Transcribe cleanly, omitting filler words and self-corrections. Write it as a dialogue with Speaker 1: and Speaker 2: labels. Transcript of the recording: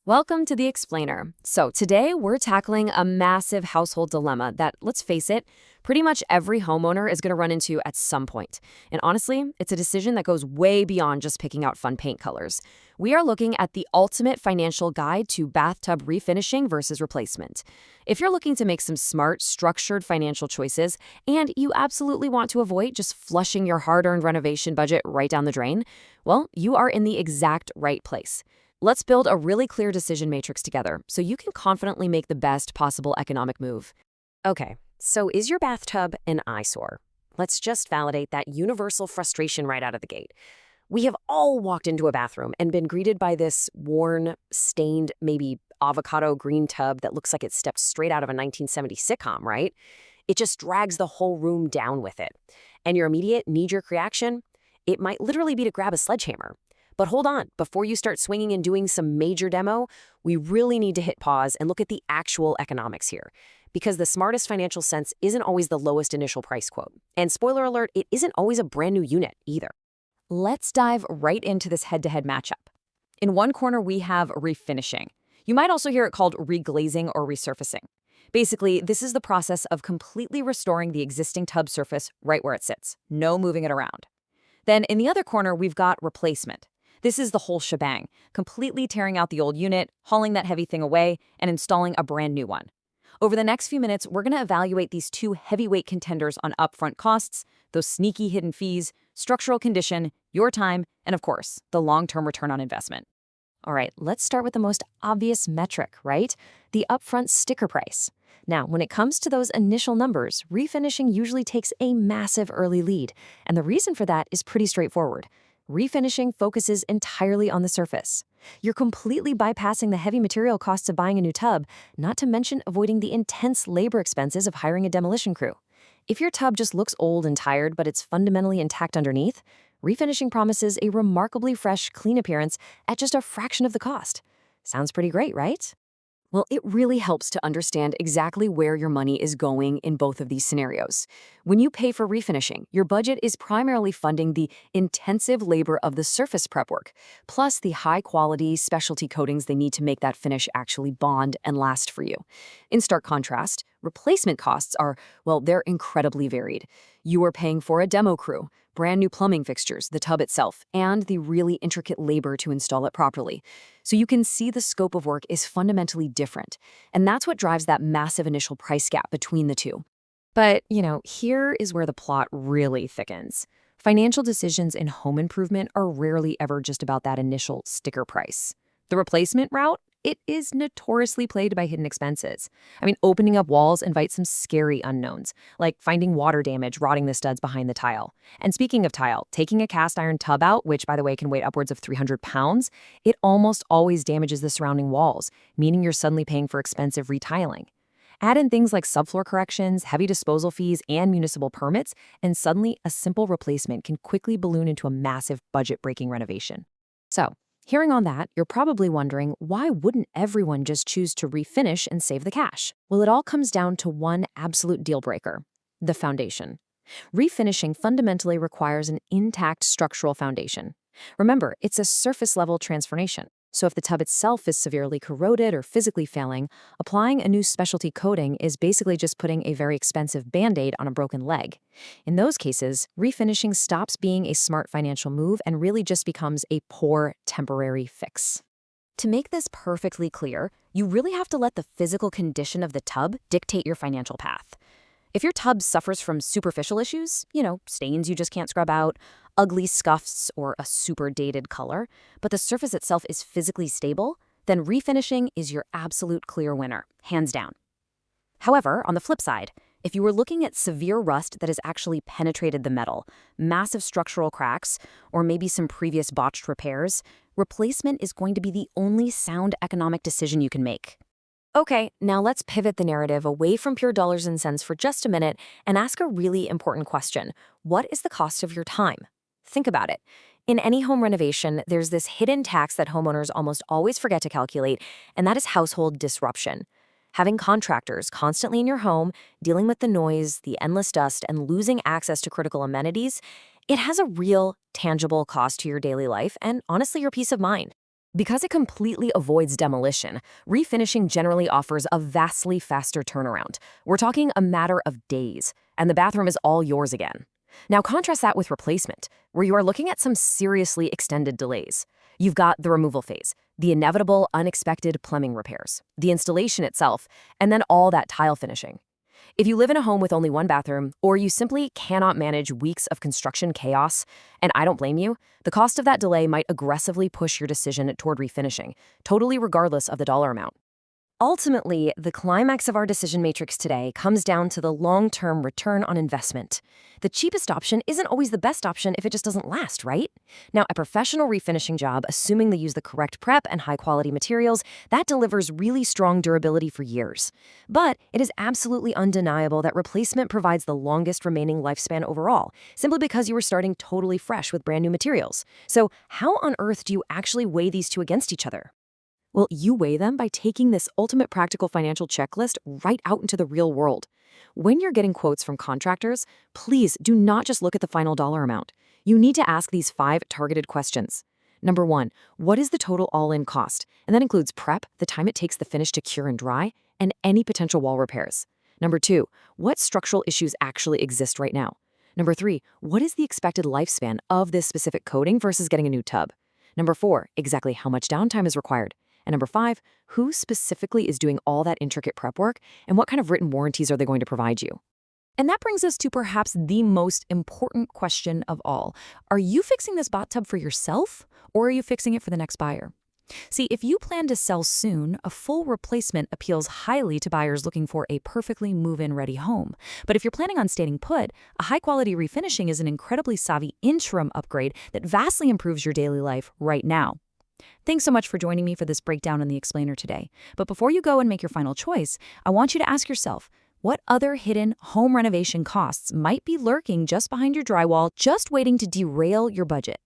Speaker 1: Welcome to The Explainer. So, today we're tackling a massive household dilemma that, let's face it, pretty much every homeowner is going to run into at some point. And honestly, it's a decision that goes way beyond just picking out fun paint colors. We are looking at the ultimate financial guide to bathtub refinishing versus replacement. If you're looking to make some smart, structured financial choices, and you absolutely want to avoid just flushing your hard-earned renovation budget right down the drain, well, you are in the exact right place. Let's build a really clear decision matrix together so you can confidently make the best possible economic move. Okay, so is your bathtub an eyesore? Let's just validate that universal frustration right out of the gate. We have all walked into a bathroom and been greeted by this worn, stained, maybe avocado green tub that looks like it stepped straight out of a 1970s sitcom, right? It just drags the whole room down with it. And your immediate knee-jerk reaction? It might literally be to grab a sledgehammer. But hold on, before you start swinging and doing some major demo, we really need to hit pause and look at the actual economics here. Because the smartest financial sense isn't always the lowest initial price quote. And spoiler alert, it isn't always a brand new unit either. Let's dive right into this head-to-head matchup. In one corner, we have refinishing. You might also hear it called reglazing or resurfacing. Basically, this is the process of completely restoring the existing tub surface right where it sits, no moving it around. Then in the other corner, we've got replacement. This is the whole shebang, completely tearing out the old unit, hauling that heavy thing away, and installing a brand new one. Over the next few minutes, we're going to evaluate these two heavyweight contenders on upfront costs, those sneaky hidden fees, structural condition, your time, and of course, the long-term return on investment. All right, let's start with the most obvious metric, right? The upfront sticker price. Now, when it comes to those initial numbers, refinishing usually takes a massive early lead, and the reason for that is pretty straightforward. Refinishing focuses entirely on the surface. You're completely bypassing the heavy material costs of buying a new tub, not to mention avoiding the intense labor expenses of hiring a demolition crew. If your tub just looks old and tired, but it's fundamentally intact underneath, refinishing promises a remarkably fresh, clean appearance at just a fraction of the cost. Sounds pretty great, right? Well, it really helps to understand exactly where your money is going in both of these scenarios. When you pay for refinishing, your budget is primarily funding the intensive labor of the surface prep work, plus the high-quality specialty coatings they need to make that finish actually bond and last for you. In stark contrast, replacement costs are, well, they're incredibly varied. You are paying for a demo crew, brand new plumbing fixtures, the tub itself, and the really intricate labor to install it properly. So you can see the scope of work is fundamentally different, and that's what drives that massive initial price gap between the two. But, here is where the plot really thickens. Financial decisions in home improvement are rarely ever just about that initial sticker price. The replacement route, it is notoriously plagued by hidden expenses. Opening up walls invites some scary unknowns, like finding water damage rotting the studs behind the tile. And speaking of tile, taking a cast iron tub out, which by the way can weigh upwards of 300 pounds, it almost always damages the surrounding walls, meaning you're suddenly paying for expensive retiling. Add in things like subfloor corrections, heavy disposal fees, and municipal permits, and suddenly a simple replacement can quickly balloon into a massive budget-breaking renovation. So, hearing on that, you're probably wondering, why wouldn't everyone just choose to refinish and save the cash? Well, it all comes down to one absolute deal breaker: the foundation. Refinishing fundamentally requires an intact structural foundation. Remember, it's a surface-level transformation. So if the tub itself is severely corroded or physically failing, applying a new specialty coating is basically just putting a very expensive Band-Aid on a broken leg. In those cases, refinishing stops being a smart financial move and really just becomes a poor temporary fix. To make this perfectly clear, you really have to let the physical condition of the tub dictate your financial path. If your tub suffers from superficial issues, stains you just can't scrub out, ugly scuffs, or a super dated color, but the surface itself is physically stable, then refinishing is your absolute clear winner, hands down. However, on the flip side, if you were looking at severe rust that has actually penetrated the metal, massive structural cracks, or maybe some previous botched repairs, replacement is going to be the only sound economic decision you can make. Okay, now let's pivot the narrative away from pure dollars and cents for just a minute and ask a really important question. What is the cost of your time? Think about it. In any home renovation, there's this hidden tax that homeowners almost always forget to calculate, and that is household disruption. Having contractors constantly in your home, dealing with the noise, the endless dust, and losing access to critical amenities, it has a real, tangible cost to your daily life and honestly your peace of mind. Because it completely avoids demolition, refinishing generally offers a vastly faster turnaround. We're talking a matter of days, and the bathroom is all yours again. Now contrast that with replacement, where you are looking at some seriously extended delays. You've got the removal phase, the inevitable, unexpected plumbing repairs, the installation itself, and then all that tile finishing. If you live in a home with only one bathroom, or you simply cannot manage weeks of construction chaos, and I don't blame you, the cost of that delay might aggressively push your decision toward refinishing, totally regardless of the dollar amount. Ultimately, the climax of our decision matrix today comes down to the long-term return on investment. The cheapest option isn't always the best option if it just doesn't last, right? Now, a professional refinishing job, assuming they use the correct prep and high-quality materials, that delivers really strong durability for years. But it is absolutely undeniable that replacement provides the longest remaining lifespan overall, simply because you were starting totally fresh with brand new materials. So how on earth do you actually weigh these two against each other? Well, you weigh them by taking this ultimate practical financial checklist right out into the real world. When you're getting quotes from contractors, please do not just look at the final dollar amount. You need to ask these 5 targeted questions. Number 1, what is the total all-in cost? And that includes prep, the time it takes the finish to cure and dry, and any potential wall repairs. Number 2, what structural issues actually exist right now? Number 3, what is the expected lifespan of this specific coating versus getting a new tub? Number 4, exactly how much downtime is required? And number 5, who specifically is doing all that intricate prep work, and what kind of written warranties are they going to provide you? And that brings us to perhaps the most important question of all. Are you fixing this bathtub for yourself, or are you fixing it for the next buyer? See, if you plan to sell soon, a full replacement appeals highly to buyers looking for a perfectly move-in ready home. But if you're planning on staying put, a high-quality refinishing is an incredibly savvy interim upgrade that vastly improves your daily life right now. Thanks so much for joining me for this breakdown on the explainer today. But before you go and make your final choice, I want you to ask yourself, what other hidden home renovation costs might be lurking just behind your drywall, just waiting to derail your budget?